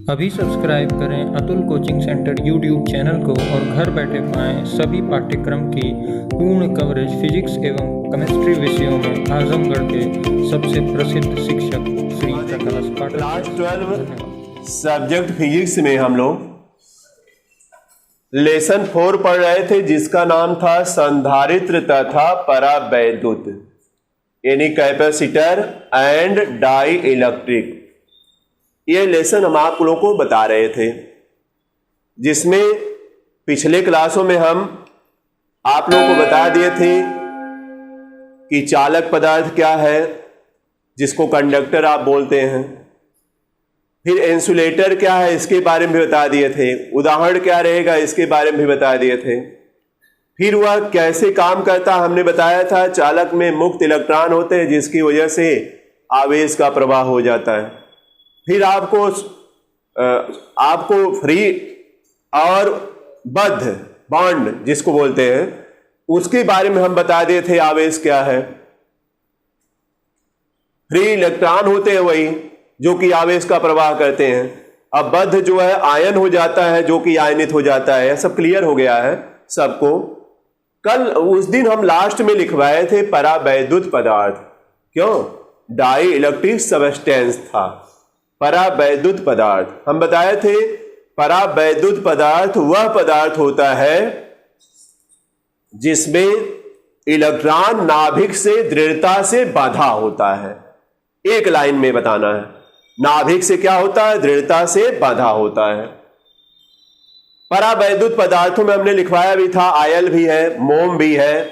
अभी सब्सक्राइब करें Atul coaching centre YouTube channel को और घर बैठे पाएं सभी पाठ्यक्रम की पूर्ण कवरेज फिजिक्स एवं केमिस्ट्री विषयों में आजमगढ़ के सबसे प्रसिद्ध शिक्षक श्री प्रकाश पाठक। क्लास 12 सब्जेक्ट फिजिक्स में हम लोग लेसन 4 पढ़ रहे थे जिसका नाम था संधारित्र तथा परावैद्युत यानी कैपेसिटर एंड डाई इलेक्ट्रिक। ये लेसन हम आप लोगों को बता रहे थे जिसमें पिछले क्लासों में हम आप लोगों को बता दिए थे कि चालक पदार्थ क्या है जिसको कंडक्टर आप बोलते हैं, फिर इंसुलेटर क्या है इसके बारे में भी बता दिए थे, उदाहरण क्या रहेगा इसके बारे में भी बता दिए थे, फिर वह कैसे काम करता हमने बताया था। चालक में मुक्त इलेक्ट्रॉन होते हैं जिसकी वजह से आवेश का प्रवाह हो जाता है। फिर आपको फ्री और बद्ध बॉन्ड जिसको बोलते हैं उसके बारे में हम बता दिए थे। आवेश क्या है, फ्री इलेक्ट्रॉन होते हैं वही जो कि आवेश का प्रवाह करते हैं। अब बद्ध जो है आयन हो जाता है जो कि आयनित हो जाता है। सब क्लियर हो गया है सबको। कल उस दिन हम लास्ट में लिखवाए थे परावैद्युत पदार्थ, क्यों डाई इलेक्ट्रिक सबस्टेंस था परावैद्युत पदार्थ। हम बताए थे परावैद्युत पदार्थ वह पदार्थ होता है जिसमें इलेक्ट्रॉन नाभिक से दृढ़ता से बांधा होता है। एक लाइन में बताना है, नाभिक से क्या होता है, दृढ़ता से बांधा होता है। परावैद्युत पदार्थों में हमने लिखवाया भी था आयल भी है, मोम भी है,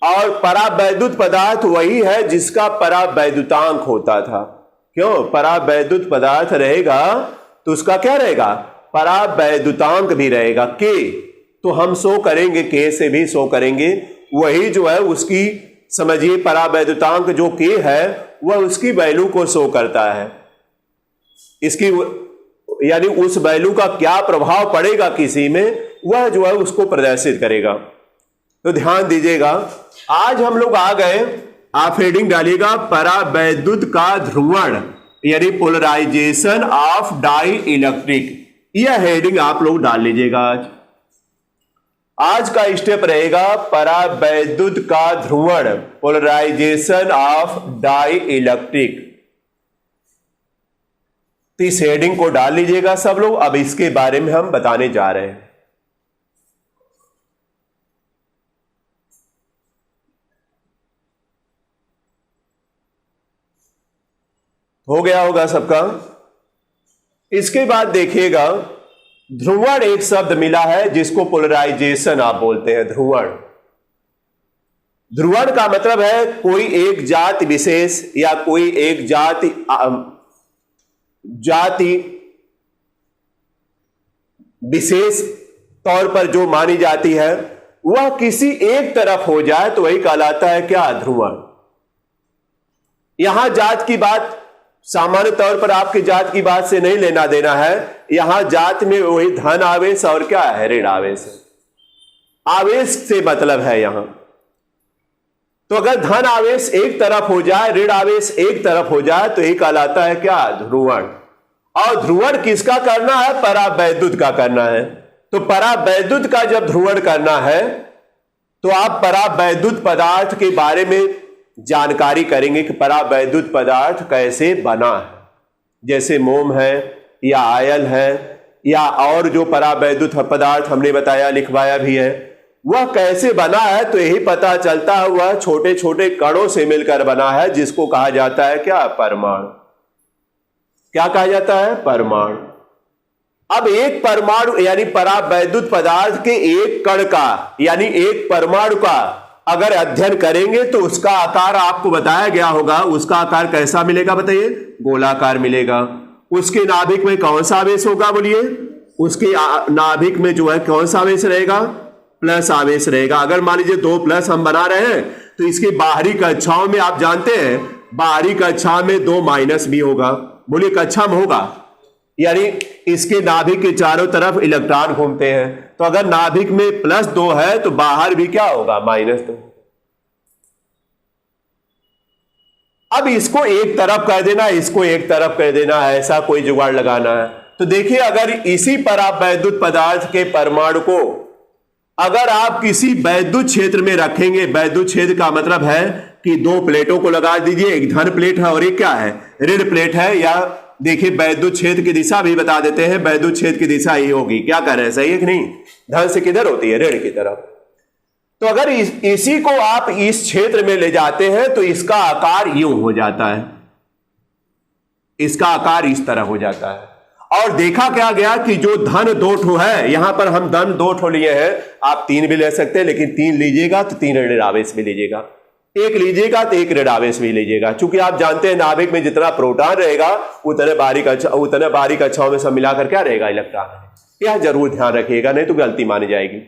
और परावैद्युत पदार्थ वही है जिसका परावैद्युतांक होता था। क्यों, परावैद्युत पदार्थ रहेगा तो उसका क्या रहेगा, परावैद्युतांक भी रहेगा। के तो हम शो करेंगे, के से भी शो करेंगे। वही जो है उसकी समझिए परावैद्युतांक जो के है वह उसकी वैल्यू को शो करता है। इसकी यानी उस वैल्यू का क्या प्रभाव पड़ेगा किसी में, वह जो है उसको प्रदर्शित करेगा। तो ध्यान दीजिएगा, आज हम लोग आ गए, आप हेडिंग डालिएगा परावैद्युत का ध्रुवण यानी पोलराइजेशन ऑफ डाई इलेक्ट्रिक। यह हेडिंग आप लोग डाल लीजिएगा। आज का स्टेप रहेगा परावैद्युत का ध्रुवण पोलराइजेशन ऑफ डाई इलेक्ट्रिक। इस हेडिंग को डाल लीजिएगा सब लोग। अब इसके बारे में हम बताने जा रहे हैं। हो गया होगा सबका। इसके बाद देखिएगा ध्रुवण एक शब्द मिला है जिसको पोलराइजेशन आप बोलते हैं। ध्रुवण, ध्रुवण का मतलब है कोई एक जाति विशेष या कोई एक जाति विशेष तौर पर जो मानी जाती है वह किसी एक तरफ हो जाए तो वही कहलाता है क्या, ध्रुवण। यहां जात की बात सामान्य तौर पर आपकी जात की बात से नहीं लेना देना है। यहां जात में वही धन आवेश और क्या है, ऋण आवेश है। आवेश से मतलब है यहां। तो अगर धन आवेश एक तरफ हो जाए, ऋण आवेश एक तरफ हो जाए तो यही कहलाता है क्या, ध्रुवण। और ध्रुवण किसका करना है, परावैद्युत का करना है। तो परावैद्युत का जब ध्रुवण करना है तो आप परावैद्युत पदार्थ के बारे में जानकारी करेंगे कि परावैद्युत पदार्थ कैसे बना है। जैसे मोम है या आयल है या और जो परावैद्युत पदार्थ हमने बताया लिखवाया भी है वह कैसे बना है। तो यही पता चलता है वह छोटे छोटे कणों से मिलकर बना है जिसको कहा जाता है क्या, परमाणु। क्या कहा जाता है, परमाणु। अब एक परमाणु यानी परावैद्युत पदार्थ के एक कण का यानी एक परमाणु का अगर अध्ययन करेंगे तो उसका आकार आपको बताया गया होगा। उसका आकार कैसा मिलेगा बताइए, गोलाकार मिलेगा। उसके नाभिक में कौन सा आवेश होगा, बोलिए। उसके नाभिक में जो है कौन सा आवेश रहेगा, प्लस आवेश रहेगा। अगर मान लीजिए 2 प्लस हम बना रहे हैं तो इसकी बाहरी कक्षाओं में आप जानते हैं बाहरी कक्षा में 2 माइनस भी होगा। बोलिए कक्षा में होगा, यानी इसके नाभिक के चारों तरफ इलेक्ट्रॉन घूमते हैं। तो अगर नाभिक में +2 है तो बाहर भी क्या होगा, -2। अब इसको एक तरफ कर देना, इसको एक तरफ कर देना, ऐसा कोई जुगाड़ लगाना है। तो देखिए, अगर इसी पर आप वैद्युत पदार्थ के परमाणु को अगर आप किसी वैद्युत क्षेत्र में रखेंगे, वैद्युत क्षेत्र का मतलब है कि दो प्लेटों को लगा दीजिए, एक धन प्लेट है और एक क्या है, ऋण प्लेट है। या देखिए वैद्युत क्षेत्र की दिशा भी बता देते हैं, वैद्युत क्षेत्र की दिशा ही होगी, क्या कर रहे हैं, सही है कि नहीं, धन से किधर होती है, ऋण की तरफ। तो अगर इसी को आप इस क्षेत्र में ले जाते हैं तो इसका आकार यूं हो जाता है, इसका आकार इस तरह हो जाता है। और देखा क्या गया कि जो धन दो ठो है, यहां पर हम धन दो ठो लिए हैं, आप तीन भी ले सकते हैं, लेकिन तीन लीजिएगा तो तीन ऋण आवेश भी लीजिएगा, एक लीजिएगा तो एक ऋण आवेश भी लीजिएगा। चूंकि आप जानते हैं नाभिक में जितना प्रोटॉन रहेगा उतने बारीक कक्षाओं में सब मिलाकर क्या रहेगा, इलेक्ट्रॉन। यह जरूर ध्यान रखिएगा, नहीं तो गलती मानी जाएगी।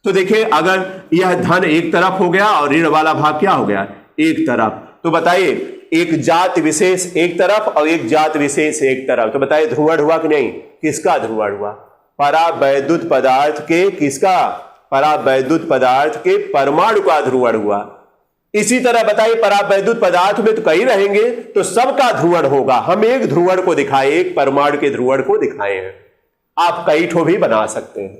तो देखिए, अगर यह धन एक तरफ हो गया और ऋण वाला भाग क्या हो गया, एक तरफ, तो बताइए एक जात विशेष एक तरफ और एक जात विशेष एक तरफ, तो बताइए ध्रुवण हुआ कि नहीं, किसका ध्रुवण हुआ, परावैद्युत पदार्थ के, किसका, परावैद्युत पदार्थ के परमाणु का ध्रुवण हुआ। इसी तरह बताइए परावैद्युत पदार्थ में तो कई रहेंगे तो सबका ध्रुवण होगा। हम एक ध्रुवण को दिखाए, एक परमाणु के ध्रुवण को दिखाए हैं, आप कई ठो भी बना सकते हैं।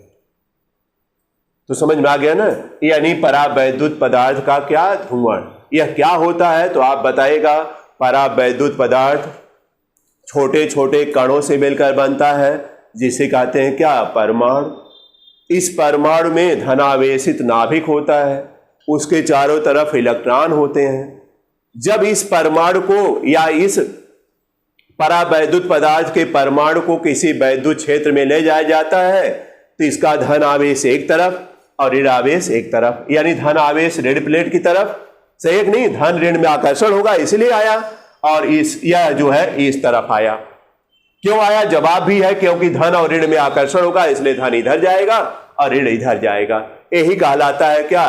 तो समझ में आ गया ना, यानी परावैद्युत पदार्थ का क्या ध्रुवण, यह क्या होता है, तो आप बताइएगा परावैद्युत पदार्थ छोटे छोटे कणों से मिलकर बनता है, जिसे कहते हैं क्या, परमाणु। इस परमाणु में धनावेशित नाभिक होता है, उसके चारों तरफ इलेक्ट्रॉन होते हैं। जब इस परमाणु को या इस परावैद्युत पदार्थ के परमाणु को किसी वैद्युत क्षेत्र में ले जाया जाता है तो इसका धन आवेश एक तरफ और ऋण आवेश एक तरफ, यानी धन आवेश ऋण प्लेट की तरफ, सही है कि नहीं, धन ऋण में आकर्षण होगा इसलिए आया, और यह जो है इस तरफ आया। क्यों आया, जवाब भी है, क्योंकि धन और ऋण में आकर्षण होगा इसलिए धन इधर जाएगा और ऋण इधर जाएगा। यही कहलाता है क्या,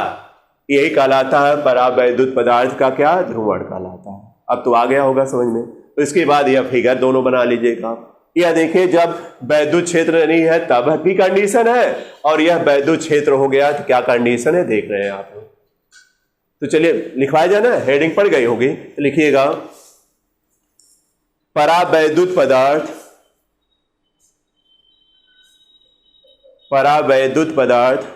यही कहलाता है परावैद्युत पदार्थ का क्या, ध्रुवण कहलाता है। अब तो आ गया होगा समझ में। तो इसके बाद यह फिगर दोनों बना लीजिएगा। यह देखिए, जब वैद्युत क्षेत्र नहीं है तब की कंडीशन है, और यह वैद्युत क्षेत्र हो गया तो क्या कंडीशन है, देख रहे हैं आप लोग। तो चलिए लिखवाया जाए ना, हेडिंग पड़ गई होगी, तो लिखिएगा परावैद्युत पदार्थ, परावैद्युत पदार्थ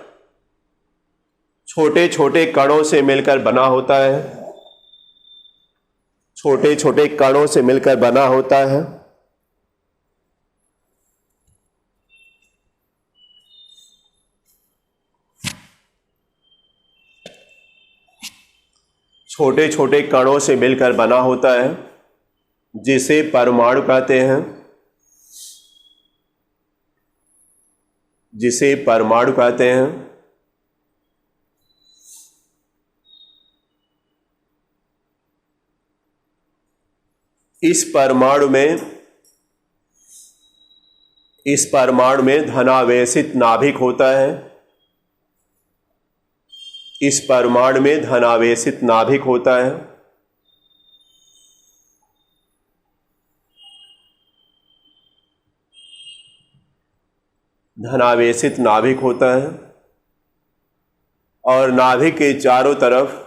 छोटे छोटे कणों से मिलकर बना होता है, छोटे छोटे कणों से मिलकर बना होता है। छोटे छोटे कणों से मिलकर बना होता है, जिसे परमाणु कहते हैं, जिसे परमाणु कहते हैं। इस परमाणु में धनावेशित नाभिक होता है, इस परमाणु में धनावेशित नाभिक होता है। धनावेशित नाभिक होता है और नाभिक के चारों तरफ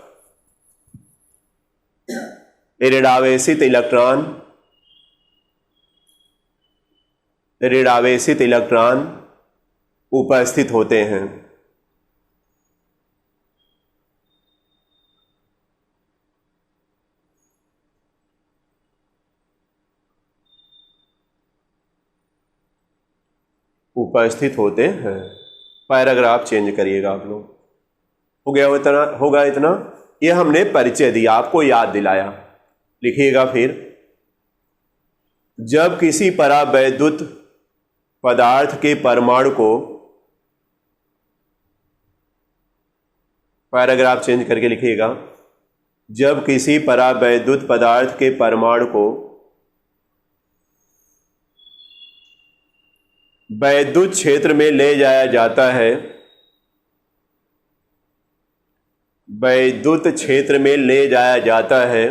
ऋणावेशित इलेक्ट्रॉन, ऋणावेशित इलेक्ट्रॉन उपस्थित होते हैं। उपस्थित होते हैं। पैराग्राफ चेंज करिएगा आप लोग। हो गया इतना, होगा इतना। यह हमने परिचय दिया, आपको याद दिलाया। लिखिएगा फिर, जब किसी परावैद्युत पदार्थ के परमाणु को, पैराग्राफ चेंज करके लिखिएगा, जब किसी परावैद्युत पदार्थ के परमाणु को वैद्युत क्षेत्र में ले जाया जाता है, वैद्युत क्षेत्र में ले जाया जाता है,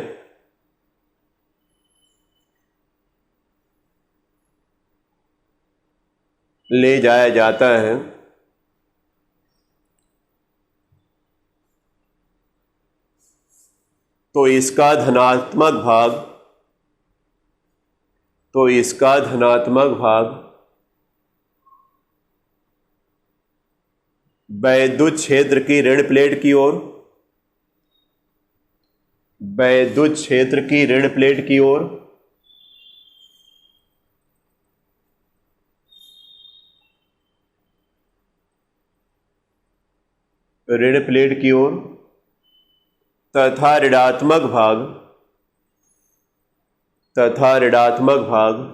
ले जाया जाता है, तो इसका धनात्मक भाग, तो इसका धनात्मक भाग वैद्युत क्षेत्र की ऋण प्लेट की ओर, वैद्युत क्षेत्र की ऋण प्लेट की ओर, ऋण प्लेट की ओर तथा ऋणात्मक भाग, तथा ऋणात्मक भाग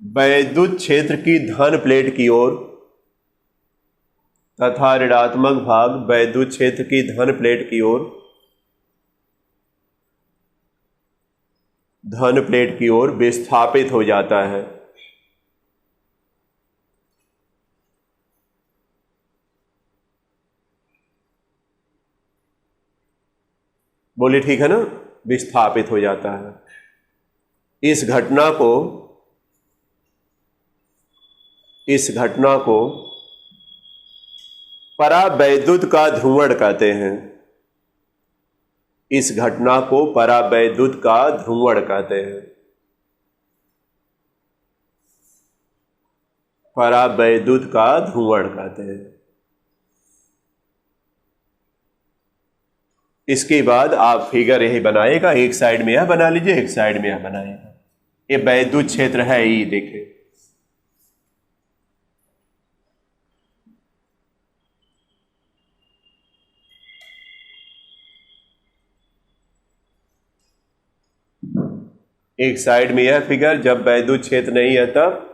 वैद्युत क्षेत्र की धन प्लेट की ओर, तथा ऋणात्मक भाग वैद्युत क्षेत्र की धन प्लेट की ओर, धन प्लेट की ओर विस्थापित हो जाता है। बोले ठीक है ना, विस्थापित हो जाता है। इस घटना को परावैद्युत का ध्रुवण कहते हैं। इस घटना को परावैद्युत का ध्रुवण कहते हैं। परावैद्युत का ध्रुवण कहते हैं। इसके बाद आप फिगर यही बनाएगा, एक साइड में यह बना लीजिए, एक साइड में यह बनाएगा। ये वैद्युत क्षेत्र है, ये देखिए। एक साइड में यह फिगर जब वैद्युत क्षेत्र नहीं है तब,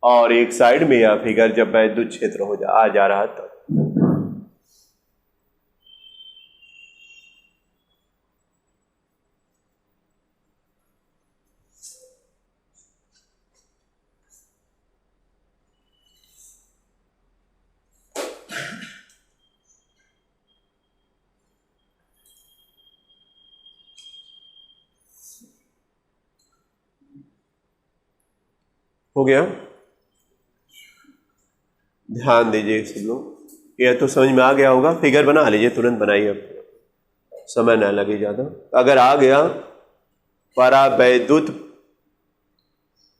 और एक साइड में यह फिगर जब वैद्युत क्षेत्र आ जा रहा तब। हो गया? ध्यान दीजिए सब लोग, यह तो समझ में आ गया होगा। फिगर बना लीजिए, तुरंत बनाइए, अब समय ना लगे ज़्यादा। अगर आ गया परावैद्युत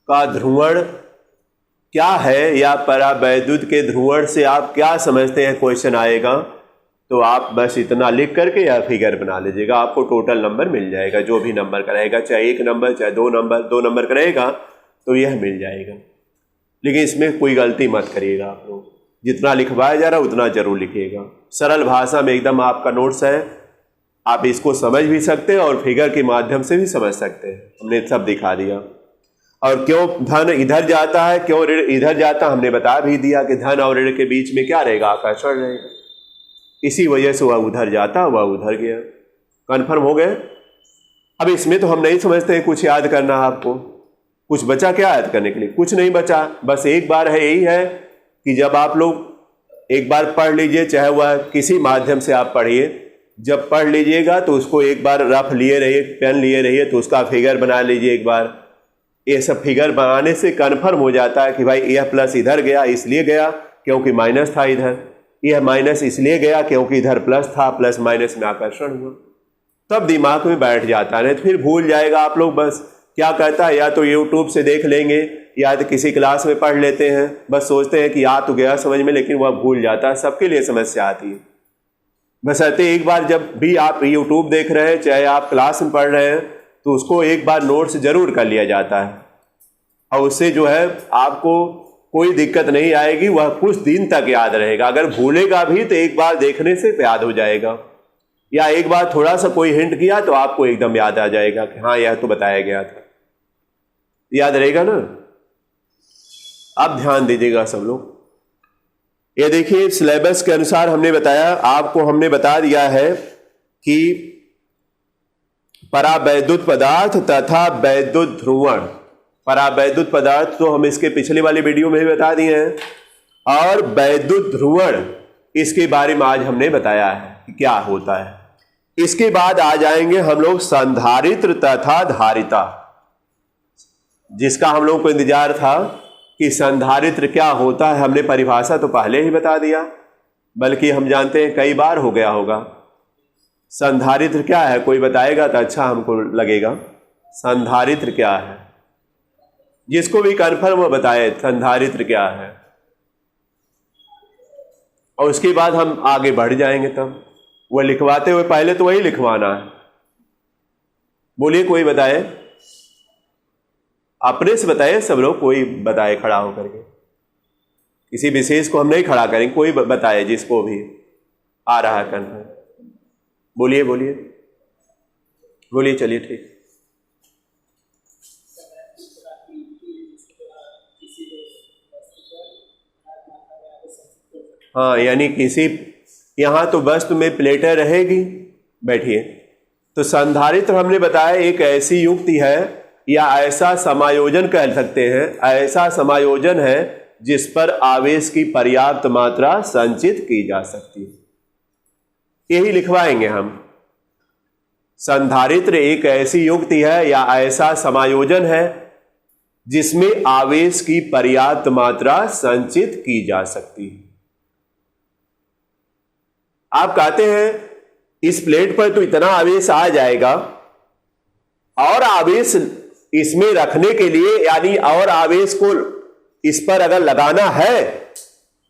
का ध्रुवण क्या है, या परावैद्युत के ध्रुवण से आप क्या समझते हैं, क्वेश्चन आएगा तो आप बस इतना लिख करके यह फिगर बना लीजिएगा। आपको टोटल नंबर मिल जाएगा, जो भी नंबर का रहेगा, चाहे 1 नंबर चाहे 2 नंबर का रहेगा तो यह मिल जाएगा। लेकिन इसमें कोई गलती मत करिएगा, आप लोग जितना लिखवाया जा रहा है उतना जरूर लिखिएगा। सरल भाषा में एकदम आपका नोट्स है, आप इसको समझ भी सकते हैं और फिगर के माध्यम से भी समझ सकते हैं। हमने सब दिखा दिया। और क्यों धन इधर जाता है, क्यों ऋण इधर जाता, हमने बता भी दिया कि धन और ऋण के बीच में क्या रहेगा, आकर्षण रहेगा। इसी वजह से वह उधर जाता, वह उधर गया। कन्फर्म हो गए? अब इसमें तो हम नहीं समझते हैं कुछ याद करना आपको। कुछ बचा क्या याद करने के लिए? कुछ नहीं बचा, बस एक बार है, यही है कि जब आप लोग एक बार पढ़ लीजिए, चाहे वह किसी माध्यम से आप पढ़िए, जब पढ़ लीजिएगा तो उसको एक बार रफ लिए रहिए, पेन लिए रहिए, तो उसका फिगर बना लीजिए एक बार। ये सब फिगर बनाने से कन्फर्म हो जाता है कि भाई यह प्लस इधर गया, इसलिए गया क्योंकि माइनस था इधर, यह माइनस इसलिए गया क्योंकि इधर प्लस था, प्लस माइनस में आकर्षण हुआ। तब दिमाग में बैठ जाता है, नहीं तो फिर भूल जाएगा। आप लोग बस क्या कहता है, या तो यूट्यूब से देख लेंगे या तो किसी क्लास में पढ़ लेते हैं, बस सोचते हैं कि आ तो गया समझ में, लेकिन वह भूल जाता है। सबके लिए समस्या आती है। बशर्ते एक बार जब भी आप यूट्यूब देख रहे हैं, चाहे आप क्लास में पढ़ रहे हैं, तो उसको एक बार नोट्स जरूर कर लिया जाता है, और उससे जो है आपको कोई दिक्कत नहीं आएगी, वह कुछ दिन तक याद रहेगा। अगर भूलेगा भी तो एक बार देखने से याद हो जाएगा, या एक बार थोड़ा सा कोई हिंट किया तो आपको एकदम याद आ जाएगा कि हाँ यह तो बताया गया था। याद रहेगा ना? अब ध्यान दीजिएगा सब लोग। ये देखिए, सिलेबस के अनुसार हमने बताया, आपको हमने बता दिया है कि परावैद्युत पदार्थ तथा वैद्युत ध्रुवण। परावैद्युत पदार्थ तो हम इसके पिछले वाले वीडियो में भी बता दिए हैं, और वैद्युत ध्रुवण इसके बारे में आज हमने बताया है कि क्या होता है। इसके बाद आ जाएंगे हम लोग संधारित्र तथा धारिता, जिसका हम लोगों को इंतजार था कि संधारित्र क्या होता है। हमने परिभाषा तो पहले ही बता दिया, बल्कि हम जानते हैं कई बार हो गया होगा। संधारित्र क्या है, कोई बताएगा तो अच्छा हमको लगेगा। संधारित्र क्या है, जिसको भी कन्फर्म वो बताए संधारित्र क्या है। और उसके बाद हम आगे बढ़ जाएंगे। तब वह लिखवाते हुए पहले तो वही लिखवाना है। बोलिए, कोई बताए, अपने से बताए सब लोग, कोई बताए खड़ा होकर के। किसी विशेष को हम नहीं खड़ा करेंगे, कोई बताए जिसको भी आ रहा है कंठ। बोलिए बोलिए बोलिए, चलिए ठीक। हाँ, यानी किसी, यहां तो वस्तु में प्लेटें रहेगी। बैठिए। तो संधारित्र हमने बताया एक ऐसी युक्ति है या ऐसा समायोजन कह सकते हैं, ऐसा समायोजन है जिस पर आवेश की पर्याप्त मात्रा संचित की जा सकती है। यही लिखवाएंगे हम। संधारित्र एक ऐसी युक्ति है या ऐसा समायोजन है जिसमें आवेश की पर्याप्त मात्रा संचित की जा सकती है। आप कहते हैं इस प्लेट पर तो इतना आवेश आ जाएगा, और आवेश इसमें रखने के लिए, यानी और आवेश को इस पर अगर लगाना है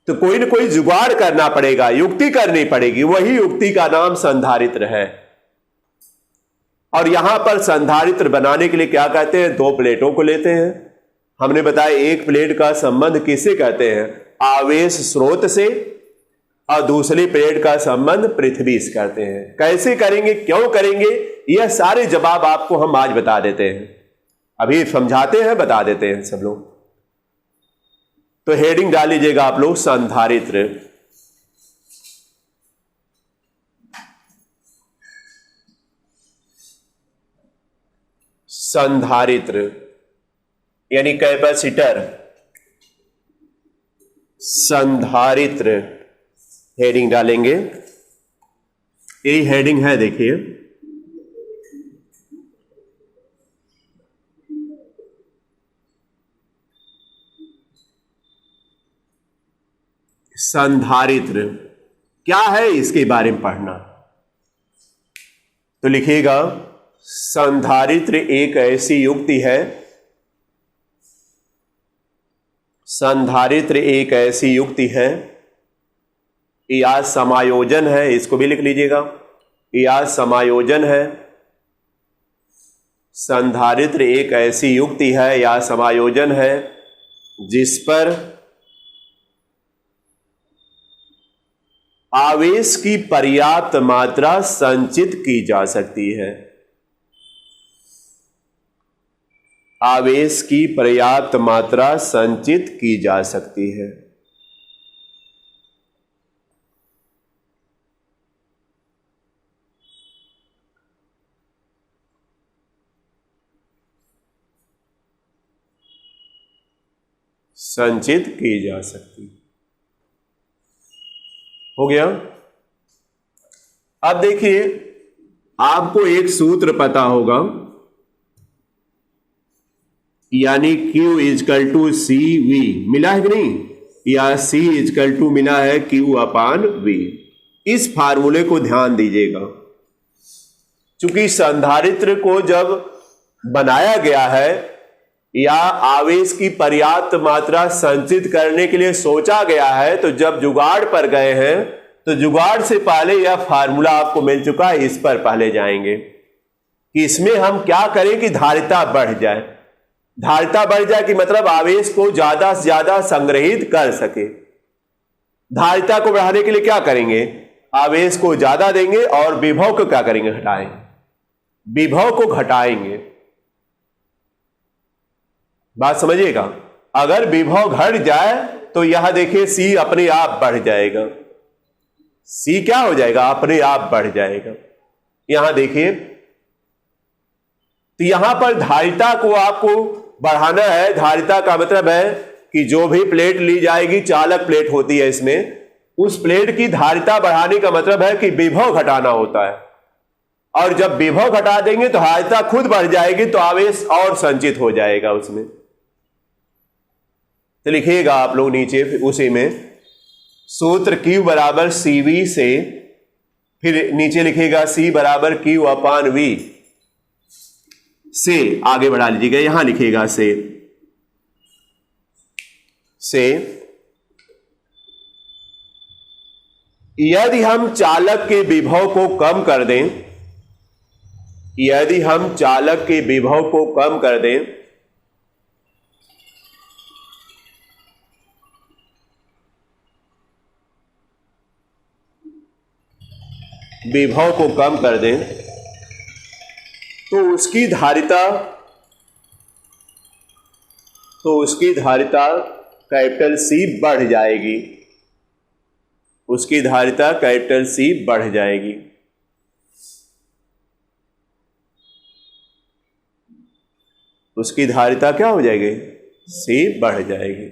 तो कोई न कोई जुगाड़ करना पड़ेगा, युक्ति करनी पड़ेगी। वही युक्ति का नाम संधारित्र है। और यहां पर संधारित्र बनाने के लिए क्या कहते हैं, दो प्लेटों को लेते हैं। हमने बताया एक प्लेट का संबंध किससे कहते हैं, आवेश स्रोत से, और दूसरी प्लेट का संबंध पृथ्वी से करते हैं। कैसे करेंगे, क्यों करेंगे, यह सारे जवाब आपको हम आज बता देते हैं। अभी समझाते हैं, बता देते हैं सब लोग। तो हेडिंग डाल लीजिएगा आप लोग, संधारित्र। संधारित्र यानी कैपेसिटर। संधारित्र हेडिंग डालेंगे, यही हेडिंग है, देखिए। संधारित्र क्या है, इसके बारे में पढ़ना। तो लिखिएगा, संधारित्र एक ऐसी युक्ति है, संधारित्र एक ऐसी युक्ति है या समायोजन है, इसको भी लिख लीजिएगा, या समायोजन है। संधारित्र एक ऐसी युक्ति है या समायोजन है जिस पर आवेश की पर्याप्त मात्रा संचित की जा सकती है। आवेश की पर्याप्त मात्रा संचित की जा सकती है। संचित की जा सकती। हो गया। अब देखिए, आपको एक सूत्र पता होगा, यानी Q is equal to C V मिला है कि नहीं, या C इजकल टू मिला है Q अपान V। इस फार्मूले को ध्यान दीजिएगा। चूंकि संधारित्र को जब बनाया गया है या आवेश की पर्याप्त मात्रा संचित करने के लिए सोचा गया है, तो जब जुगाड़ पर गए हैं तो जुगाड़ से पहले यह फार्मूला आपको मिल चुका है। इस पर पहले जाएंगे कि इसमें हम क्या करें कि धारिता बढ़ जाए। धारिता बढ़ जाए कि मतलब आवेश को ज्यादा से ज्यादा संग्रहित कर सके। धारिता को बढ़ाने के लिए क्या करेंगे, आवेश को ज्यादा देंगे और विभव को क्या करेंगे, घटाएंगे। विभव को घटाएंगे। बात समझिएगा। अगर विभव घट जाए तो यहां देखिए C अपने आप बढ़ जाएगा। C क्या हो जाएगा, अपने आप बढ़ जाएगा। यहां देखिए, तो यहां पर धारिता को आपको बढ़ाना है। धारिता का मतलब है कि जो भी प्लेट ली जाएगी, चालक प्लेट होती है इसमें, उस प्लेट की धारिता बढ़ाने का मतलब है कि विभव घटाना होता है। और जब विभव घटा देंगे तो धारिता खुद बढ़ जाएगी, तो आवेश और संचित हो जाएगा उसमें। तो लिखिएगा आप लोग नीचे उसी में सूत्र Q बराबर CV से, फिर नीचे लिखिएगा C बराबर Q अपान V से आगे बढ़ा लीजिएगा। यहां लिखिएगा से यदि हम चालक के विभव को कम कर दें, यदि हम चालक के विभव को कम कर दें, विभव को कम कर दें, तो उसकी धारिता कैपिटल C बढ़ जाएगी, उसकी धारिता कैपिटल C बढ़ जाएगी। उसकी धारिता क्या हो जाएगी? C बढ़ जाएगी।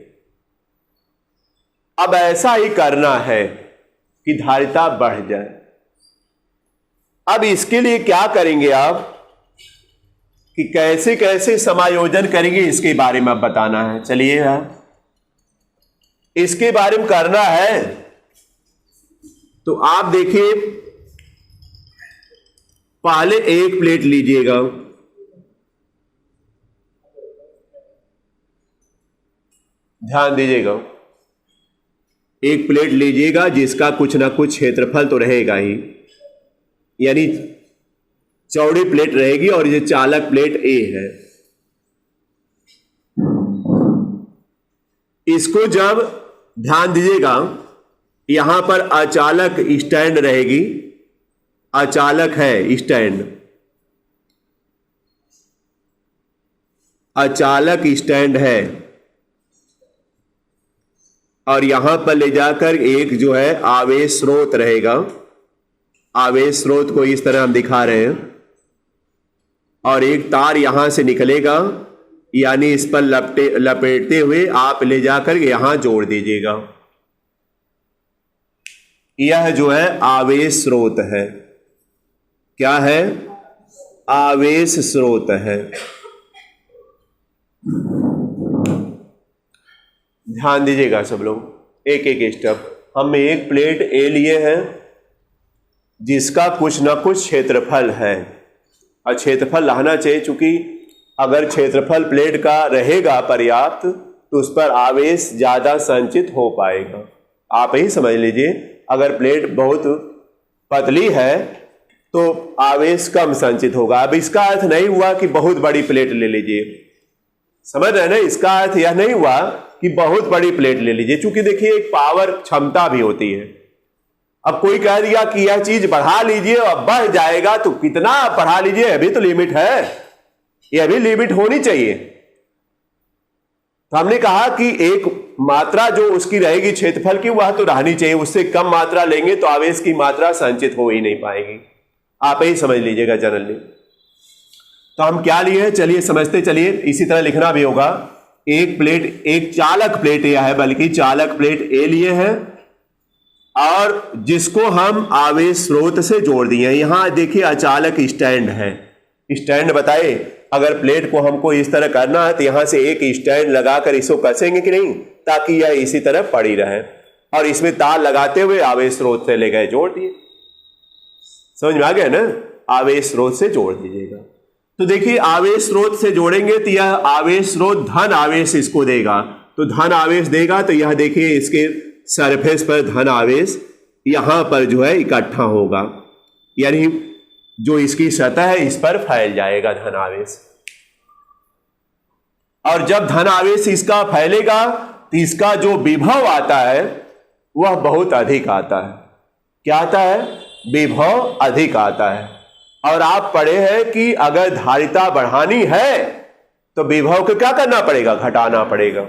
अब ऐसा ही करना है कि धारिता बढ़ जाए। अब इसके लिए क्या करेंगे आप कि कैसे कैसे समायोजन करेंगे, इसके बारे में अब बताना है। चलिए इसके बारे में करना है तो आप देखिए, पहले एक प्लेट लीजिएगा, ध्यान दीजिएगा, एक प्लेट लीजिएगा जिसका कुछ ना कुछ क्षेत्रफल तो रहेगा ही, यानी चौड़ी प्लेट रहेगी और ये चालक प्लेट A है। इसको जब ध्यान दीजिएगा, यहां पर अचालक स्टैंड रहेगी, अचालक है स्टैंड, अचालक स्टैंड है, और यहां पर ले जाकर एक जो है आवेश स्रोत रहेगा। आवेश स्रोत को इस तरह हम दिखा रहे हैं, और एक तार यहां से निकलेगा, यानी इस पर लपेटते हुए आप ले जाकर यहां जोड़ दीजिएगा। यह जो है आवेश स्रोत है। क्या है? आवेश स्रोत है। ध्यान दीजिएगा सब लोग, एक एक स्टेप। हम एक प्लेट A लिए हैं जिसका कुछ ना कुछ क्षेत्रफल है, और क्षेत्रफल रहना चाहिए, चूंकि अगर क्षेत्रफल प्लेट का रहेगा पर्याप्त तो उस पर आवेश ज्यादा संचित हो पाएगा। आप ही समझ लीजिए, अगर प्लेट बहुत पतली है तो आवेश कम संचित होगा। अब इसका अर्थ नहीं हुआ कि बहुत बड़ी प्लेट ले लीजिए, समझ रहे हैं ना? इसका अर्थ यह नहीं हुआ कि बहुत बड़ी प्लेट ले लीजिए, क्योंकि देखिए एक पावर क्षमता भी होती है। अब कोई कह दिया कि यह चीज बढ़ा लीजिए और बढ़ जाएगा, तो कितना बढ़ा लीजिए, अभी तो लिमिट है, यह भी लिमिट होनी चाहिए। तो हमने कहा कि एक मात्रा जो उसकी रहेगी क्षेत्रफल की, वह तो रहनी चाहिए, उससे कम मात्रा लेंगे तो आवेश की मात्रा संचित हो ही नहीं पाएगी। आप ही समझ लीजिएगा जनरली। तो हम क्या लिए हैं, चलिए समझते चलिए। इसी तरह लिखना भी होगा, एक प्लेट, एक चालक प्लेट यह है, बल्कि चालक प्लेट A लिए हैं, और जिसको हम आवेश स्रोत से जोड़ दिए। यहां देखिए अचालक स्टैंड है, स्टैंड बताए, अगर प्लेट को हमको इस तरह करना है तो यहां से एक स्टैंड लगाकर इसको कसेंगे कि नहीं, ताकि यह इसी तरह पड़ी रहे, और इसमें तार लगाते हुए आवेश स्रोत से ले गए, जोड़ दिए। समझ में आ गया ना? आवेश स्रोत से जोड़ दीजिएगा। तो देखिए आवेश स्रोत से जोड़ेंगे तो यह आवेश स्रोत धन आवेश इसको देगा, तो धन आवेश देगा, तो यह देखिए इसके सरफेस पर धन आवेश यहां पर जो है इकट्ठा होगा, यानी जो इसकी सतह है इस पर फैल जाएगा धन आवेश। और जब धन आवेश इसका फैलेगा तो इसका जो विभव आता है वह बहुत अधिक आता है। क्या आता है? विभव अधिक आता है। और आप पढ़े हैं कि अगर धारिता बढ़ानी है तो विभव को क्या करना पड़ेगा? घटाना पड़ेगा।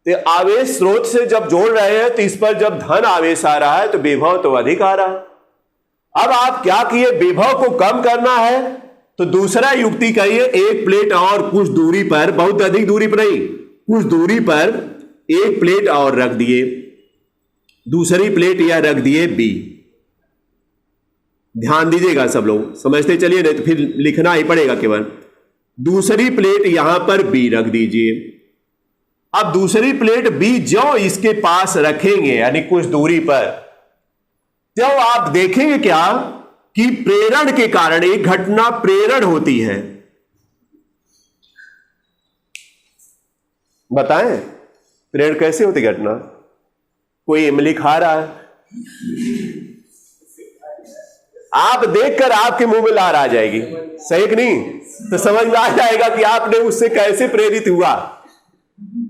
तो आवेश स्रोत से जब जोड़ रहे हैं तो इस पर जब धन आवेश आ रहा है तो विभव तो अधिक आ रहा है। अब आप क्या किए, विभव को कम करना है तो दूसरा युक्ति करिए, एक प्लेट और कुछ दूरी पर, बहुत अधिक दूरी पर नहीं, कुछ दूरी पर एक प्लेट और रख दिए, दूसरी प्लेट यह रख दिए B। ध्यान दीजिएगा सब लोग, समझते चलिए, नहीं तो फिर लिखना ही पड़ेगा केवल। दूसरी प्लेट यहां पर B रख दीजिए। अब दूसरी प्लेट B जो इसके पास रखेंगे, यानी कुछ दूरी पर, जब आप देखेंगे क्या कि प्रेरण के कारण एक घटना प्रेरण होती है। बताएं प्रेरण कैसे होती घटना? कोई इमली खा रहा है, आप देखकर आपके मुंह में लार आ जाएगी, सही कि नहीं? तो समझ में आ जाएगा कि आपने उससे कैसे प्रेरित हुआ।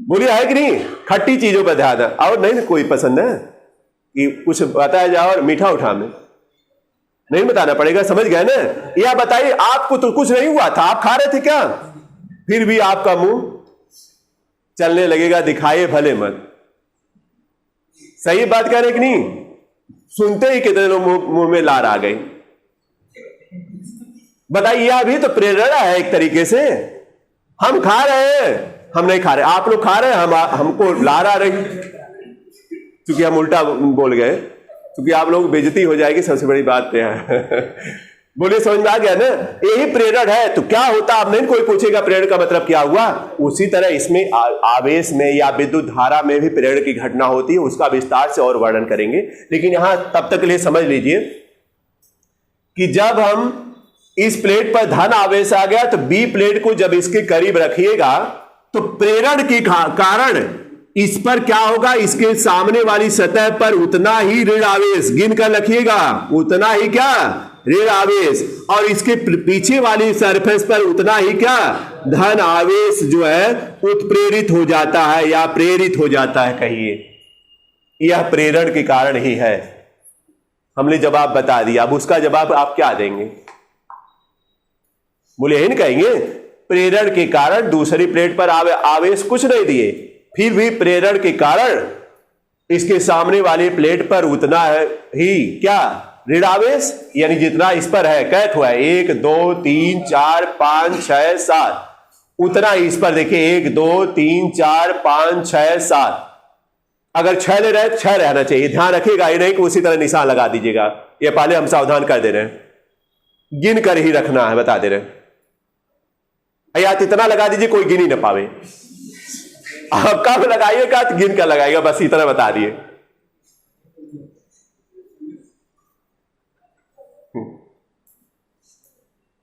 बोलिए है कि नहीं? खट्टी चीजों पर ध्यान है और नहीं कोई पसंद है कि कुछ बताया जाए और मीठा उठा में नहीं बताना पड़ेगा, समझ गए ना? या बताइए, आपको तो कुछ नहीं हुआ था, आप खा रहे थे क्या, फिर भी आपका मुंह चलने लगेगा, दिखाइए भले मत। सही बात कह रहे कि नहीं? सुनते ही कितने लोग मुंह में लार आ गई। बताइए, यह भी तो प्रेरणा है एक तरीके से। हम खा रहे हैं, हम नहीं खा रहे, आप लोग खा रहे हैं, हमको लार आ रही, क्योंकि हम उल्टा बोल गए, क्योंकि आप लोग बेइज्जती हो जाएगी, सबसे बड़ी बात पे है। बोलिए, समझ में आ गया ना? यही प्रेरण है। तो क्या होता, अब नहीं कोई पूछेगा प्रेरण का मतलब क्या हुआ। उसी तरह इसमें आवेश में या विद्युत धारा में भी प्रेरण की घटना होती है, उसका विस्तार से और वर्णन करेंगे। लेकिन यहां तब तक के लिए समझ लीजिए कि जब हम इस प्लेट पर धन आवेश आ गया, तो बी प्लेट को जब इसके करीब रखिएगा तो प्रेरण के कारण इस पर क्या होगा, इसके सामने वाली सतह पर उतना ही ऋण आवेश, गिन कर रखिएगा, उतना ही क्या ऋण आवेश, और इसके पीछे वाली सरफेस पर उतना ही क्या धन आवेश जो है उत्प्रेरित हो जाता है या प्रेरित हो जाता है। कहिए, यह प्रेरण के कारण ही है। हमने जवाब बता दिया, अब उसका जवाब आप क्या देंगे? बोले, यही नहीं कहेंगे? प्रेरण के कारण दूसरी प्लेट पर आवेश कुछ नहीं दिए, फिर भी प्रेरण के कारण इसके सामने वाली प्लेट पर उतना है ही क्या ऋण आवेश, यानी जितना इस पर है, कैथ हुआ है 1 2 3 4 5 6 7, उतना इस पर देखिए 1 2 3 4 5 6 7। अगर 6 ले रहे 6 रहना चाहिए, ध्यान रखिएगा, ये नहीं कि उसी तरह निशान लगा दीजिएगा। ये पहले हम सावधान कर दे रहे हैं, गिन कर ही रखना है, बता दे रहे हैं। या इतना लगा दीजिए कोई गिन ही ना पावे। आप कब लगाइएगा तो गिन कर लगाइएगा, बस इतना बता दिए।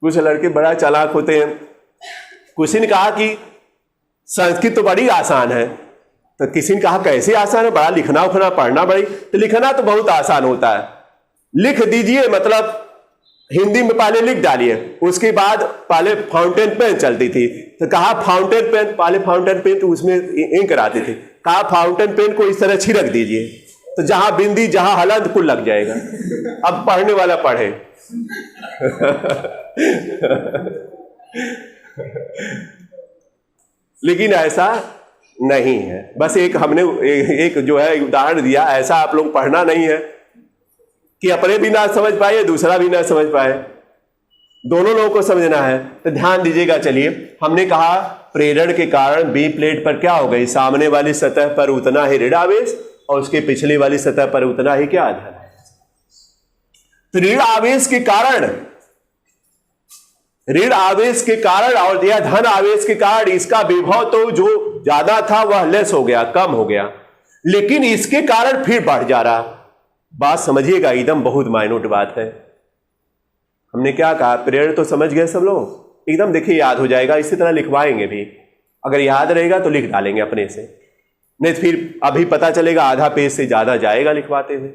कुछ लड़के बड़ा चालाक होते हैं। किसी ने कहा कि संस्कृत तो बड़ी आसान है, तो किसी ने कहा कैसे आसान है, बड़ा लिखना उखना पढ़ना बड़ी। तो लिखना तो बहुत आसान होता है, लिख दीजिए, मतलब हिंदी में पहले लिख डालिए, उसके बाद पहले फाउंटेन पेन चलती थी, तो कहा फाउंटेन पेन, पहले फाउंटेन पेन तो उसमें इंक कराते थे, कहा फाउंटेन पेन को इस तरह छिड़क दीजिए, तो जहां बिंदी जहां हलंत कुल लग जाएगा। अब पढ़ने वाला पढ़े। लेकिन ऐसा नहीं है, बस एक हमने एक जो है उदाहरण दिया, ऐसा आप लोग पढ़ना नहीं है कि अपने भी ना समझ पाए, दूसरा भी ना समझ पाए, दोनों लोगों को समझना है। तो ध्यान दीजिएगा। चलिए, हमने कहा प्रेरण के कारण बी प्लेट पर क्या हो गई, सामने वाली सतह पर उतना ही ऋण आवेश और उसके पिछली वाली सतह पर उतना ही क्या धन आवेश। तो ऋण आवेश के कारण और यह धन आवेश के कारण इसका विभव तो जो ज्यादा था वह लेस हो गया, कम हो गया, लेकिन इसके कारण फिर बढ़ जा रहा। बात समझिएगा, एकदम बहुत माइन्यूट बात है। हमने क्या कहा, प्रेरण तो समझ गए सब लोग, एकदम देखिए याद हो जाएगा। इसी तरह लिखवाएंगे भी, अगर याद रहेगा तो लिख डालेंगे अपने से, नहीं तो फिर अभी पता चलेगा आधा पेज से ज्यादा जाएगा लिखवाते हुए।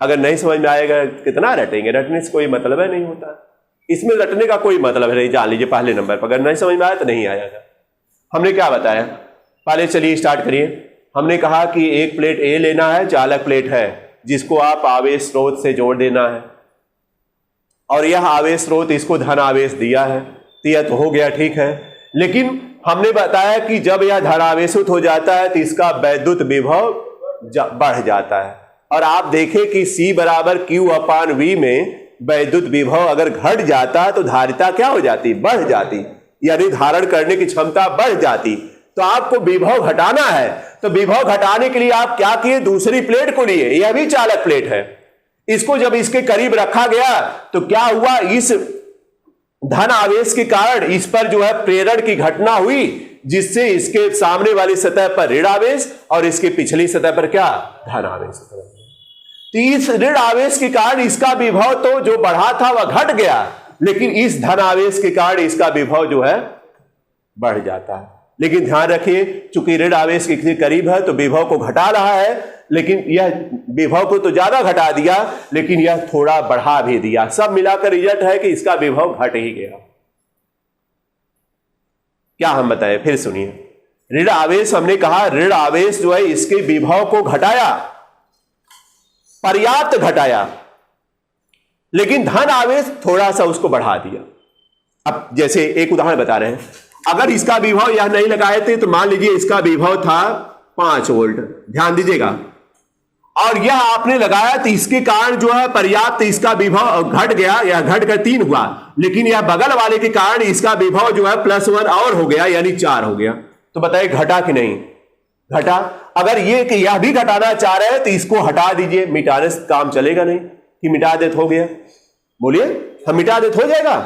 अगर नहीं समझ में आएगा कितना रटेंगे, रटने से कोई मतलब है नहीं होता, इसमें रटने का कोई मतलब है नहीं। जान लीजिए पहले नंबर पर, अगर नहीं समझ में आया तो नहीं आएगा। हमने क्या बताया, पहले चलिए स्टार्ट करिए। हमने कहा कि एक प्लेट ए लेना है, चालक प्लेट है, जिसको आप आवेश स्रोत से जोड़ देना है, और यह आवेश स्रोत इसको धन आवेश दिया है, तो यह तो हो गया, ठीक है। लेकिन हमने बताया कि जब यह धन आवेशित हो जाता है तो इसका वैद्युत विभव बढ़ जाता है। और आप देखें कि C बराबर Q/V में वैद्युत विभव अगर घट जाता तो धारिता क्या हो जाती, बढ़ जाती, यानी धारण करने की क्षमता बढ़ जाती। तो आपको विभव घटाना है, तो विभव घटाने के लिए आप क्या किए, दूसरी प्लेट को लिए, यह भी चालक प्लेट है, इसको जब इसके करीब रखा गया तो क्या हुआ, इस धन आवेश के कारण इस पर जो है प्रेरण की घटना हुई, जिससे इसके सामने वाली सतह पर ऋण आवेश और इसके पिछली सतह पर क्या धन आवेश। तो इस ऋण आवेश के कारण इसका विभव तो जो बढ़ा था वह घट गया, लेकिन इस धन आवेश के कारण इसका विभव जो है बढ़ जाता है। लेकिन ध्यान रखिए, चूंकि ऋण आवेश के करीब है तो विभव को घटा रहा है, लेकिन यह विभव को तो ज्यादा घटा दिया, लेकिन यह थोड़ा बढ़ा भी दिया। सब मिलाकर रिजल्ट है कि इसका विभव घट ही गया। क्या हम बताएं, फिर सुनिए। ऋण आवेश, हमने कहा ऋण आवेश जो है इसके विभव को घटाया, पर्याप्त घटाया, लेकिन धन आवेश थोड़ा सा उसको बढ़ा दिया। अब जैसे एक उदाहरण बता रहे हैं, अगर इसका विभव यह नहीं लगाए थे तो मान लीजिए इसका विभव था 5 वोल्ट, ध्यान दीजिएगा, और यह आपने लगाया तो इसके कारण जो है पर्याप्त इसका विभव घट गया, यह घट कर 3 हुआ, लेकिन यह बगल वाले के कारण इसका विभव जो है +1 और हो गया, यानी 4 हो गया। तो बताइए घटा कि नहीं घटा? अगर ये कि यह भी घटाना चाह रहे हैं तो इसको हटा दीजिए, मिटाने से काम चलेगा नहीं कि मिटा दे तो हो गया। बोलिए, हम मिटा दे तो हो जाएगा?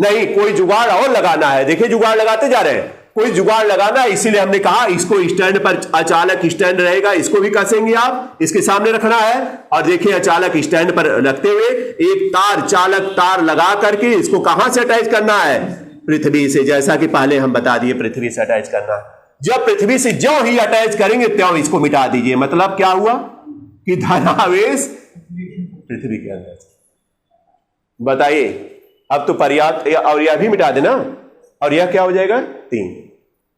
नहीं, कोई जुगाड़ और लगाना है। देखिए जुगाड़ लगाते जा रहे हैं, कोई जुगाड़ लगाना है, इसीलिए हमने कहा इसको स्टैंड पर, अचालक स्टैंड रहेगा, इसको भी कसेंगे आप, इसके सामने रखना है। और देखिए अचालक स्टैंड पर रखते हुए एक तार, चालक तार लगा करके इसको कहां से अटैच करना है? पृथ्वी से, जैसा कि पहले हम बता दिए पृथ्वी से अटैच करना है। जब पृथ्वी से ज्यों ही अटैच करेंगे त्यों इसको मिटा दीजिए। मतलब क्या हुआ कि धनावेश पृथ्वी के अंदर। बताइए, अब तो पर्याप्त, और यह भी मिटा देना, और यह क्या हो जाएगा? 3।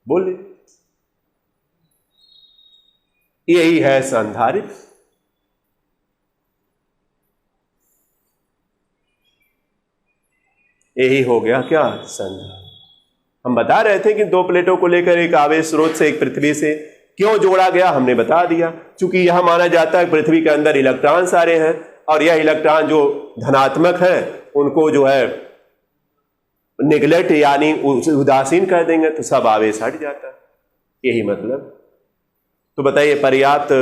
बोलिए, यही है संधारित्र। यही हो गया क्या? संधारित्र। हम बता रहे थे कि 2 प्लेटों को लेकर एक आवेश स्रोत से, एक पृथ्वी से क्यों जोड़ा गया, हमने बता दिया। चूंकि यह माना जाता है पृथ्वी के अंदर इलेक्ट्रॉन सारे हैं, और यह इलेक्ट्रॉन जो धनात्मक है उनको जो है निगलेक्ट यानी उदासीन कर देंगे तो सब आवेश हट जाता है। यही मतलब। तो बताइए, पर्याप्त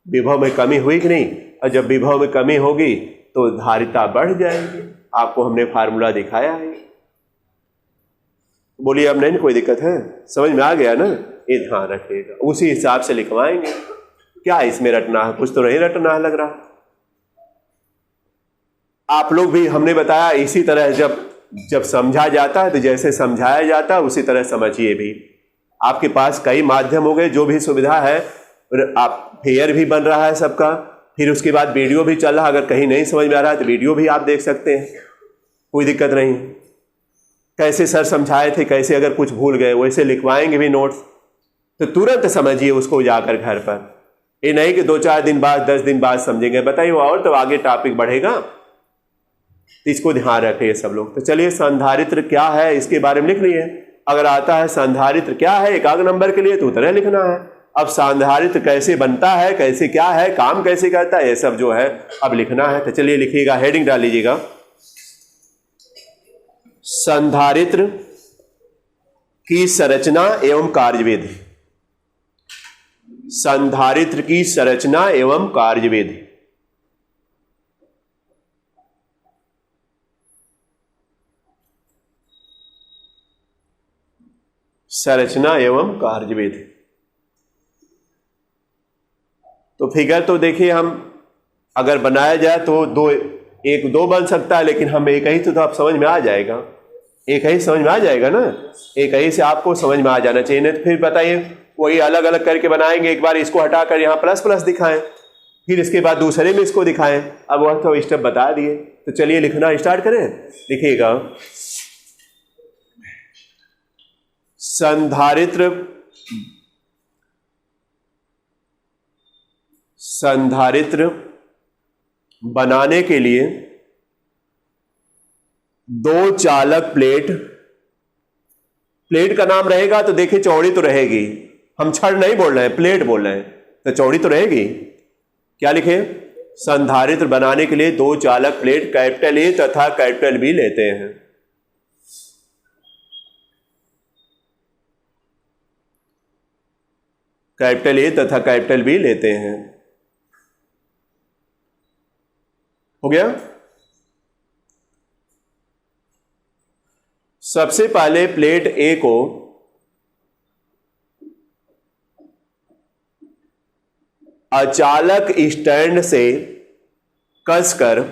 विभव में कमी हुई कि नहीं? और जब विभव में कमी होगी तो धारिता बढ़ जाएगी। आपको हमने फार्मूला दिखाया है। बोलिए, अब नहीं कोई दिक्कत है? समझ में आ गया ना? ये ध्यान रखिएगा, उसी हिसाब से लिखवाएंगे। क्या इसमें रटना है? कुछ तो नहीं रटना है लग रहा। आप लोग भी, हमने बताया इसी तरह जब समझा जाता है तो जैसे समझाया जाता है उसी तरह समझिए भी। आपके पास कई माध्यम हो गए, जो भी सुविधा है, आप फेयर भी बन रहा है सबका, फिर उसके बाद वीडियो भी चल रहा है। अगर कहीं नहीं समझ में आ रहा है तो वीडियो भी आप देख सकते हैं, कोई दिक्कत नहीं। कैसे सर समझाए थे, कैसे अगर कुछ भूल गए वैसे लिखवाएंगे भी नोट्स, तो तुरंत समझिए उसको जाकर घर पर। ये नहीं कि 2-4 दिन बाद, 10 दिन बाद समझेंगे। बताइए, और तो आगे टॉपिक बढ़ेगा, इसको ध्यान रखिए सब लोग। तो चलिए, संधारित्र क्या है इसके बारे में लिख लिए। अगर आता है संधारित्र क्या है एकाग्र नंबर के लिए तो उतना लिखना है। अब संधारित्र कैसे बनता है, कैसे क्या है, काम कैसे करता है, ये सब जो है अब लिखना है। तो चलिए लिखिएगा, हेडिंग डाल लीजिएगा, संधारित्र की संरचना एवं कार्यविधि। संधारित्र की संरचना एवं कार्यविधि। संरचना एवं कार्यविधि। तो फिगर तो देखिए, हम अगर बनाया जाए तो 2 बन सकता है, लेकिन हम एक ही तो आप समझ में आ जाएगा, एक ही समझ में आ जाएगा ना, एक ही से आपको समझ में आ जाना चाहिए। नहीं तो फिर बताइए, वही अलग अलग करके बनाएंगे, एक बार इसको हटाकर यहाँ प्लस दिखाएं, फिर इसके बाद दूसरे में इसको दिखाएं। अब वह तो स्टेप बता दिए। तो चलिए लिखना स्टार्ट करें। लिखिएगा, संधारित्र बनाने के लिए 2 चालक प्लेट का नाम रहेगा। तो देखिए, चौड़ी तो रहेगी, हम छड़ नहीं बोल रहे हैं, प्लेट बोल रहे हैं, तो चौड़ी तो रहेगी। क्या लिखे? संधारित्र बनाने के लिए 2 चालक प्लेट कैपिटल ए तथा कैपिटल बी लेते हैं। कैपिटल ए तथा कैपिटल बी लेते हैं। हो गया? सबसे पहले प्लेट ए को अचालक स्टैंड से कसकर,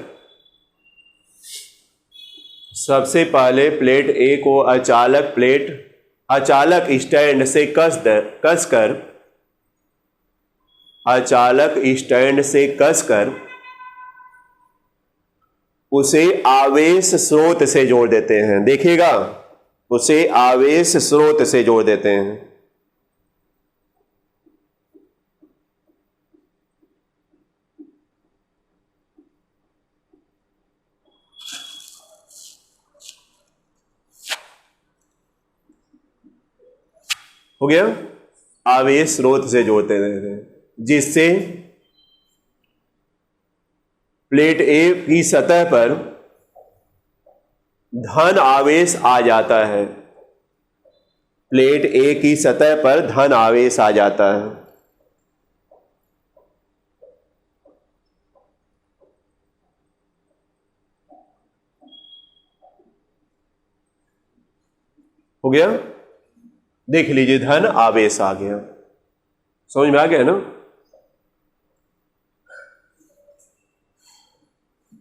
सबसे पहले प्लेट ए को अचालक प्लेट अचालक स्टैंड से कसकर अचालक स्टैंड से कसकर उसे आवेश स्रोत से जोड़ देते हैं। देखिएगा, उसे आवेश स्रोत से जोड़ देते हैं। हो गया, आवेश स्रोत से जोड़ते रहते हैं, जिससे प्लेट ए की सतह पर धन आवेश आ जाता है। प्लेट ए की सतह पर धन आवेश आ जाता है। हो गया, देख लीजिए, धन आवेश आ गया। समझ में आ गया ना?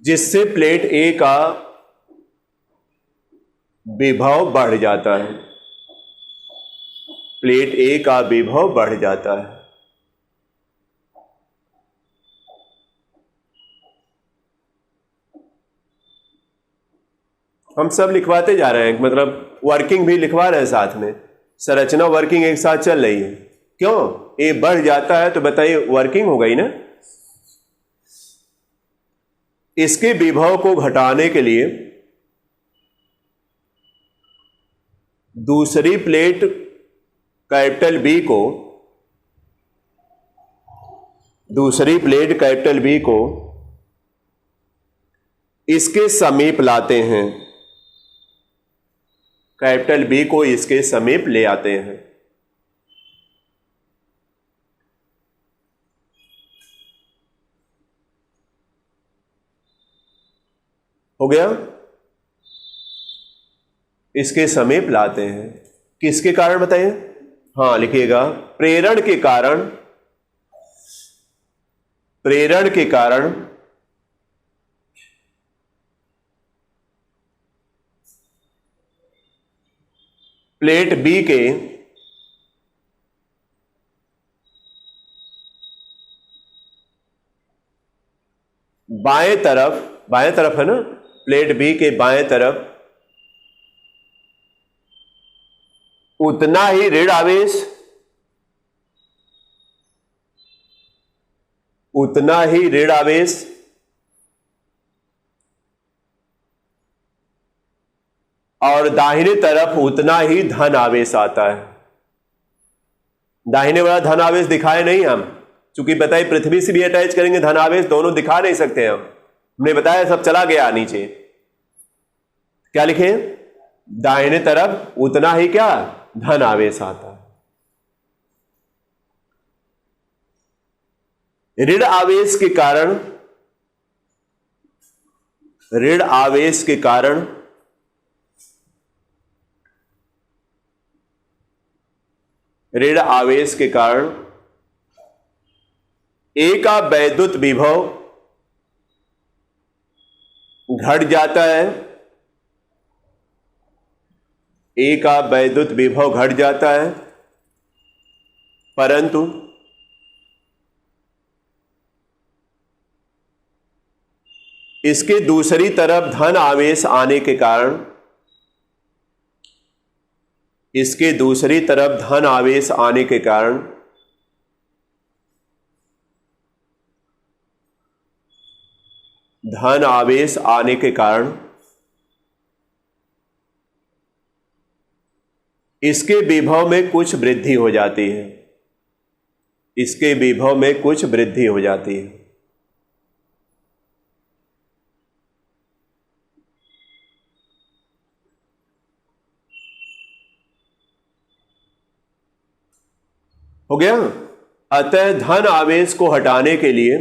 जिससे प्लेट ए का विभव बढ़ जाता है। प्लेट ए का विभव बढ़ जाता है। हम सब लिखवाते जा रहे हैं, मतलब वर्किंग भी लिखवा रहे हैं साथ में, संरचना वर्किंग एक साथ चल रही है। क्यों? ए बढ़ जाता है तो बताइए, वर्किंग हो गई ना। इसके विभव को घटाने के लिए दूसरी प्लेट कैपिटल बी को इसके समीप लाते हैं। कैपिटल बी को इसके समीप ले आते हैं। हो गया, इसके समीप लाते हैं। किसके कारण बताइए? हाँ, लिखिएगा, प्रेरण के कारण प्लेट बी के बाएं तरफ है ना, प्लेट बी के बाएं तरफ उतना ही ऋण आवेश और दाहिने तरफ उतना ही धन आवेश आता है। दाहिने वाला धन आवेश दिखाए नहीं हम, चूंकि बताइए पृथ्वी से भी अटैच करेंगे धन आवेश, दोनों दिखा नहीं सकते हम। हमने बताया सब चला गया नीचे। क्या लिखे? दाहिने तरफ उतना ही क्या? धन आवेश आता है। ऋण आवेश के कारण ए का वैद्युत विभव घट जाता है। ए का वैद्युत विभव घट जाता है, परंतु इसके दूसरी तरफ धन आवेश आने के कारण इसके विभव में कुछ वृद्धि हो जाती है। हो गया? अतः धन आवेश को हटाने के लिए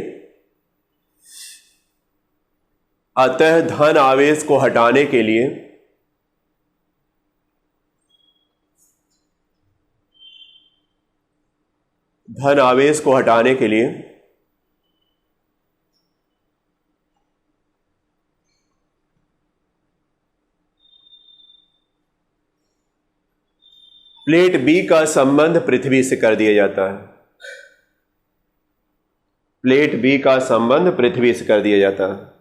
धन आवेश को हटाने के लिए प्लेट बी का संबंध पृथ्वी से कर दिया जाता है। प्लेट बी का संबंध पृथ्वी से कर दिया जाता है।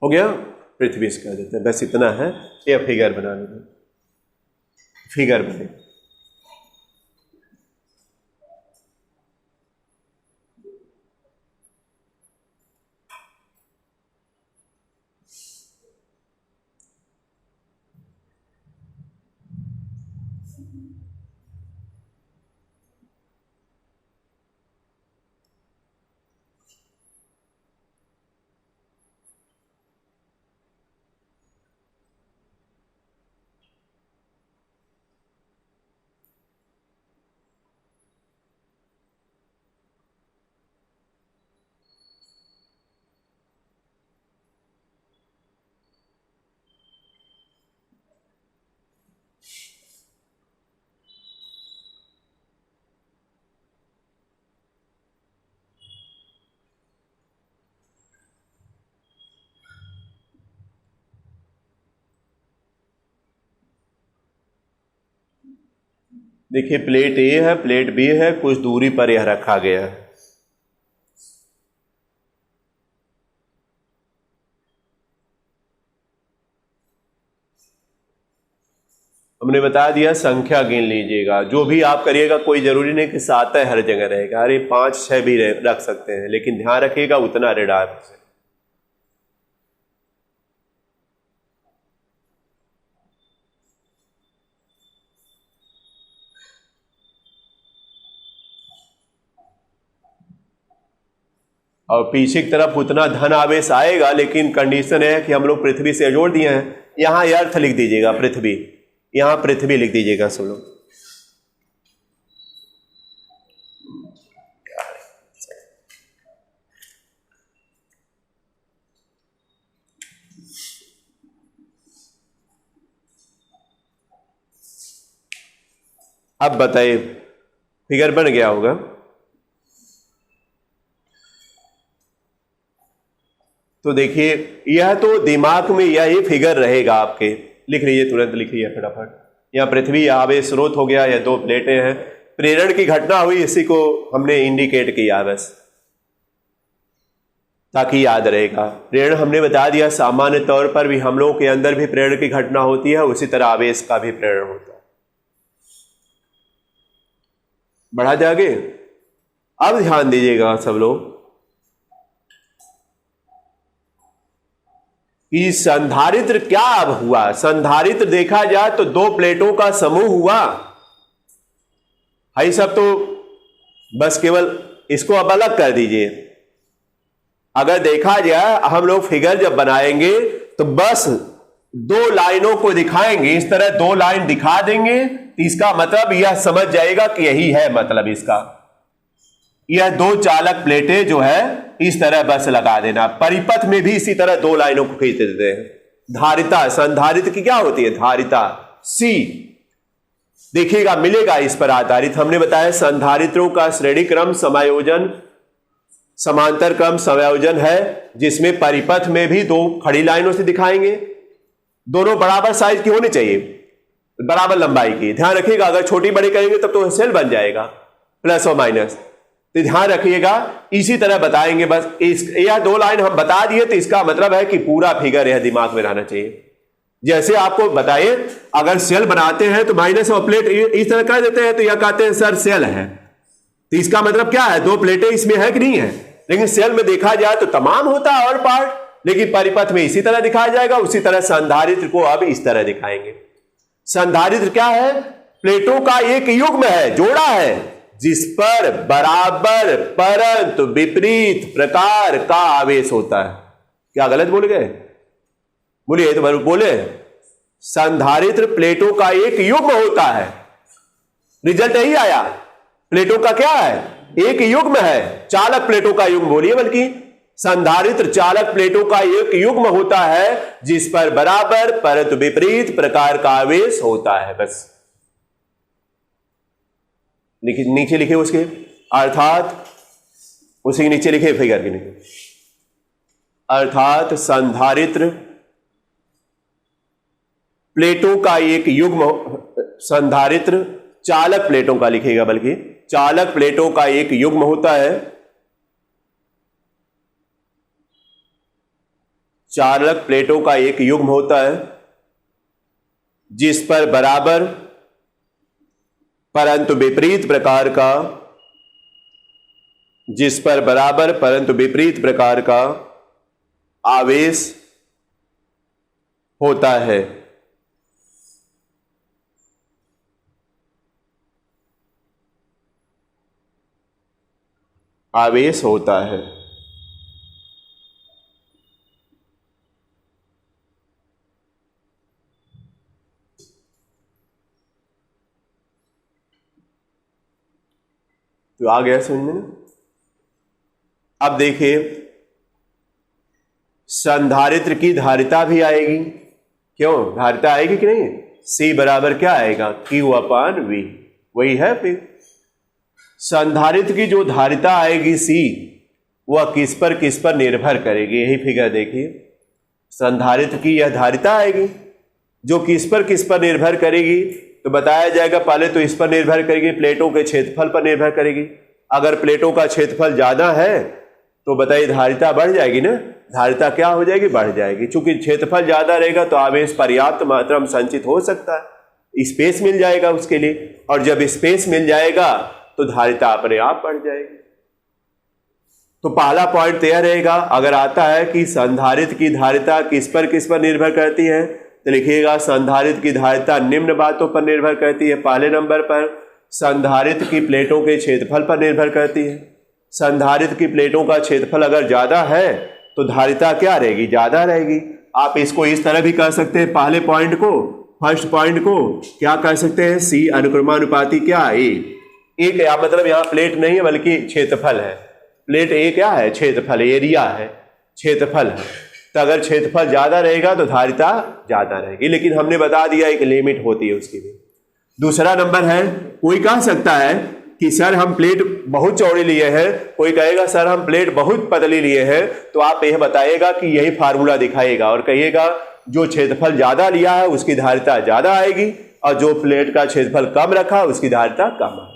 हो गया, पृथ्वी से कर देते हैं, बस इतना है। ये फिगर बना लेंगे, फिगर बने। देखिए, प्लेट ए है, प्लेट बी है, कुछ दूरी पर यह रखा गया है। हमने बता दिया, संख्या गिन लीजिएगा। जो भी आप करिएगा, कोई जरूरी नहीं कि 7 हर जगह रहेगा, अरे 5-6 भी रख सकते हैं, लेकिन ध्यान रखिएगा उतना रेडार से। और पीछे की तरफ उतना धन आवेश आएगा, लेकिन कंडीशन है कि हम लोग पृथ्वी से जोड़ दिए हैं। यहां अर्थ लिख दीजिएगा पृथ्वी, यहां पृथ्वी लिख दीजिएगा सब लोग। अब बताइए, फिगर बन गया होगा। तो देखिए, यह तो दिमाग में यही फिगर रहेगा आपके। लिख लीजिए, तुरंत लिखिए फटाफट। यहाँ पृथ्वी आवेश स्रोत हो गया, या 2 प्लेटें हैं, प्रेरण की घटना हुई, इसी को हमने इंडिकेट किया बस, ताकि याद रहेगा। प्रेरण हमने बता दिया, सामान्य तौर पर भी हम लोगों के अंदर भी प्रेरण की घटना होती है, उसी तरह आवेश का भी प्रेरण होता है। बढ़ा जागे। अब ध्यान दीजिएगा सब लोग कि संधारित्र क्या अब हुआ। संधारित्र देखा जाए तो 2 प्लेटों का समूह हुआ है। सब तो बस केवल इसको अब अलग कर दीजिए। अगर देखा जाए, हम लोग फिगर जब बनाएंगे तो बस 2 लाइनों को दिखाएंगे, इस तरह 2 लाइन दिखा देंगे, तो इसका मतलब यह समझ जाएगा कि यही है मतलब इसका। यह 2 चालक प्लेटें जो है इस तरह बस लगा देना। परिपथ में भी इसी तरह 2 लाइनों को खींच देते हैं। धारिता, संधारित्र की क्या होती है? धारिता सी। देखिएगा, मिलेगा इस पर आधारित। हमने बताया संधारित्रों का श्रेणी क्रम समायोजन, समांतर क्रम समायोजन है, जिसमें परिपथ में भी 2 खड़ी लाइनों से दिखाएंगे। दोनों बराबर साइज की होनी चाहिए, बराबर लंबाई की। ध्यान रखिएगा, अगर छोटी बड़ी करेंगे तब तो सेल बन जाएगा, प्लस और माइनस। तो ध्यान रखिएगा, इसी तरह बताएंगे बस। यह 2 लाइन हम बता दिए, तो इसका मतलब है कि पूरा फिगर यह दिमाग में रहना चाहिए। जैसे आपको बताइए, अगर सेल बनाते हैं तो माइनस और प्लेट इस तरह कर देते हैं, तो यह कहते हैं सर सेल है। तो इसका मतलब क्या है? 2 प्लेटें इसमें है कि नहीं है? लेकिन सेल में देखा जाए तो तमाम होता है और पार्ट, लेकिन परिपथ में इसी तरह दिखाया जाएगा। उसी तरह संधारित्र को अब इस तरह दिखाएंगे। संधारित्र क्या है? प्लेटों का एक युग्म है, जोड़ा है, जिस पर बराबर परंतु विपरीत प्रकार का आवेश होता है। क्या गलत बोल गए? बोलिए तो बोले। संधारित्र प्लेटों का एक युग्म होता है। रिजल्ट यही आया। प्लेटों का क्या है? एक युग्म है, चालक प्लेटों का युग्म बोलिए, बल्कि संधारित्र चालक प्लेटों का एक युग्म होता है जिस पर बराबर परंतु विपरीत प्रकार का आवेश होता है। बस नीचे लिखे उसके, अर्थात उसी के नीचे लिखे फिगर के नीचे, अर्थात संधारित्र प्लेटों का एक युग्म, संधारित्र चालक प्लेटों का लिखेगा, बल्कि चालक प्लेटों का एक युग्म होता है, चालक प्लेटों का एक युग्म होता है जिस पर बराबर परंतु विपरीत प्रकार का, जिस पर बराबर परंतु विपरीत प्रकार का आवेश होता है। आवेश होता है। तो आ गया समझ में ना। अब देखिए संधारित्र की धारिता भी आएगी, क्यों धारिता आएगी कि नहीं, C बराबर क्या आएगा, Q/V, वही है। फिर संधारित्र की जो धारिता आएगी C, वह किस पर निर्भर करेगी, यही फिगर देखिए। संधारित्र की यह धारिता आएगी जो किस पर निर्भर करेगी, तो बताया जाएगा पहले तो इस पर निर्भर करेगी, प्लेटों के क्षेत्रफल पर निर्भर करेगी। अगर प्लेटों का क्षेत्रफल ज्यादा है तो बताइए धारिता बढ़ जाएगी ना, धारिता क्या हो जाएगी, बढ़ जाएगी। चूंकि क्षेत्रफल ज्यादा रहेगा तो आवेश पर्याप्त मात्रा में संचित हो सकता है, स्पेस मिल जाएगा उसके लिए, और जब स्पेस मिल जाएगा तो धारिता अपने आप बढ़ जाएगी। तो पहला पॉइंट तो यह रहेगा, अगर आता है कि संधारित्र की धारिता किस पर निर्भर करती है, तो लिखिएगा संधारित्र की धारिता निम्न बातों पर निर्भर करती है। पहले नंबर पर संधारित्र की प्लेटों के क्षेत्रफल पर निर्भर करती है। संधारित्र की प्लेटों का क्षेत्रफल अगर ज्यादा है तो धारिता क्या रहेगी, ज्यादा रहेगी। आप इसको इस तरह भी कर सकते हैं, पहले पॉइंट को, फर्स्ट पॉइंट को क्या कर सकते हैं, C अनुक्रमानुपाती क्या, A क्या मतलब यहाँ प्लेट नहीं है बल्कि क्षेत्रफल है। प्लेट A क्या है, क्षेत्रफल, एरिया है, क्षेत्रफल है। तो अगर क्षेत्रफल ज्यादा रहेगा तो धारिता ज्यादा रहेगी, लेकिन हमने बता दिया एक लिमिट होती है उसकी भी। दूसरा नंबर है, कोई कह सकता है कि सर हम प्लेट बहुत चौड़ी लिए हैं, कोई कहेगा सर हम प्लेट बहुत पतली लिए हैं, तो आप यह बताइएगा कि यही फार्मूला दिखाइएगा और कहिएगा जो क्षेत्रफल ज्यादा लिया है उसकी धारिता ज्यादा आएगी और जो प्लेट का क्षेत्रफल कम रखा उसकी धारिता कम आएगी।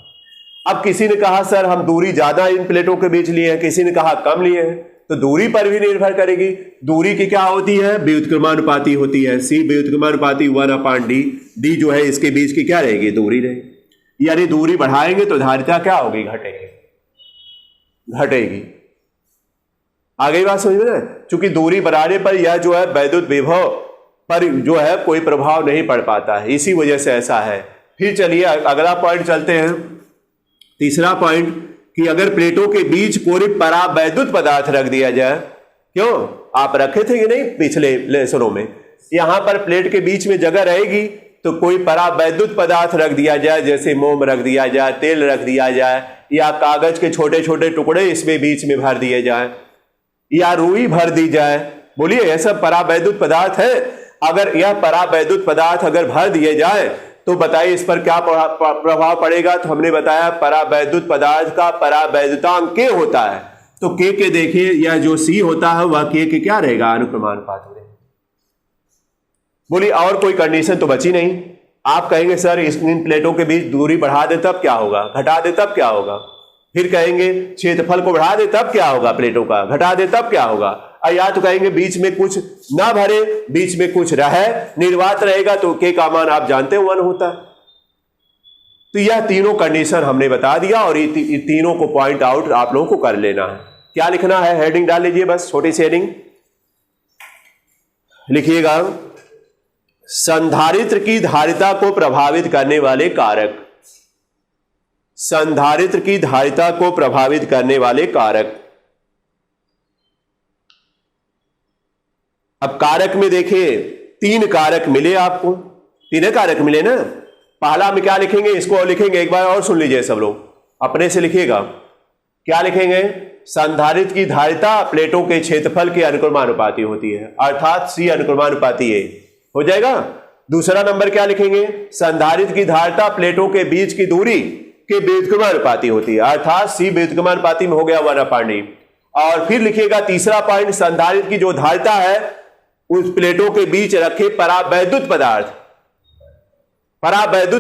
अब किसी ने कहा सर हम दूरी ज्यादा इन प्लेटों के बीच लिए हैं, किसी ने कहा कम लिए हैं, तो दूरी पर भी निर्भर करेगी। दूरी की क्या होती है, व्युत्क्रमानुपाती होती है। C व्युत्क्रमानुपाती 1/D, D जो है इसके बीच की क्या रहेगी, दूरी रहेगी। यानी दूरी बढ़ाएंगे तो धारिता क्या होगी, घटेगी। आ गई बात समझ में ना। चूंकि दूरी बढ़ाने पर यह जो है वैद्युत विभव पर जो है कोई प्रभाव नहीं पड़ पाता है, इसी वजह से ऐसा है। फिर चलिए अगला पॉइंट चलते हैं, तीसरा पॉइंट, कि अगर प्लेटों के बीच कोई परावैद्युत पदार्थ रख दिया जाए, क्यों आप रखे थे कि नहीं पिछले लेसनों में, यहां पर प्लेट के बीच में जगह रहेगी तो कोई परावैद्युत पदार्थ रख दिया जाए, जैसे मोम रख दिया जाए, तेल रख दिया जाए, या कागज के छोटे छोटे टुकड़े इसमें बीच में भर दिए जाए, या रुई भर दी जाए। बोलिए यह सब परावैद्युत पदार्थ है। अगर यह परावैद्युत पदार्थ अगर भर दिए जाए तो बताइए इस पर क्या प्रभाव पड़ेगा। तो हमने बताया परावैद्युत पदार्थ का परावैद्युतांक K होता है, तो K के देखिए यह जो C होता है वह K के क्या रहेगा, अनुक्रमानुपाती रहेगा। बोलिए और कोई कंडीशन तो बची नहीं। आप कहेंगे सर इन प्लेटों के बीच दूरी बढ़ा दे तब क्या होगा, घटा दे तब क्या होगा। फिर कहेंगे क्षेत्रफल को बढ़ा दे तब क्या होगा, प्लेटों का घटा दे तब क्या होगा। या तो कहेंगे बीच में कुछ ना भरे, बीच में कुछ रहे, निर्वात रहेगा तो K का मान आप जानते हैं 1 होता है। तो यह तीनों कंडीशन हमने बता दिया और ये तीनों को पॉइंट आउट आप लोगों को कर लेना है। क्या लिखना है, हेडिंग डाल लीजिए, बस छोटी सी हेडिंग लिखिएगा, संधारित्र की धारिता को प्रभावित करने वाले कारक। संधारित्र की धारिता को प्रभावित करने वाले कारक। अब कारक में देखिए 3 कारक मिले आपको, 3 कारक मिले ना। पहला में क्या लिखेंगे, इसको लिखेंगे एक बार और सुन लीजिए सब लोग, अपने से लिखिएगा। क्या लिखेंगे, संधारित्र की धारिता प्लेटों के क्षेत्रफल के अनुक्रमानुपाती होती है, अर्थात C अनुक्रमानुपाती है। हो जाएगा। दूसरा नंबर क्या लिखेंगे? संधारित्र की धारिता प्लेटों के बीच की दूरी के व्युत्क्रमानुपाती होती है, अर्थात C व्युत्क्रमानुपाती में हो गया 1/d। और फिर लिखिएगा तीसरा पॉइंट, संधारित्र की जो धारिता है उस प्लेटों के बीच रखे परावैद्युत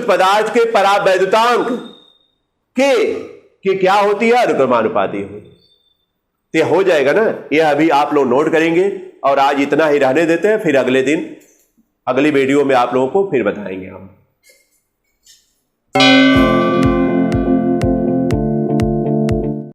पदार्थ के परावैद्युतांक के क्या होती है? अनुक्रमानुपाती होती है। तो हो जाएगा ना। यह अभी आप लोग नोट करेंगे और आज इतना ही रहने देते हैं, फिर अगले दिन अगली वीडियो में आप लोगों को फिर बताएंगे हम।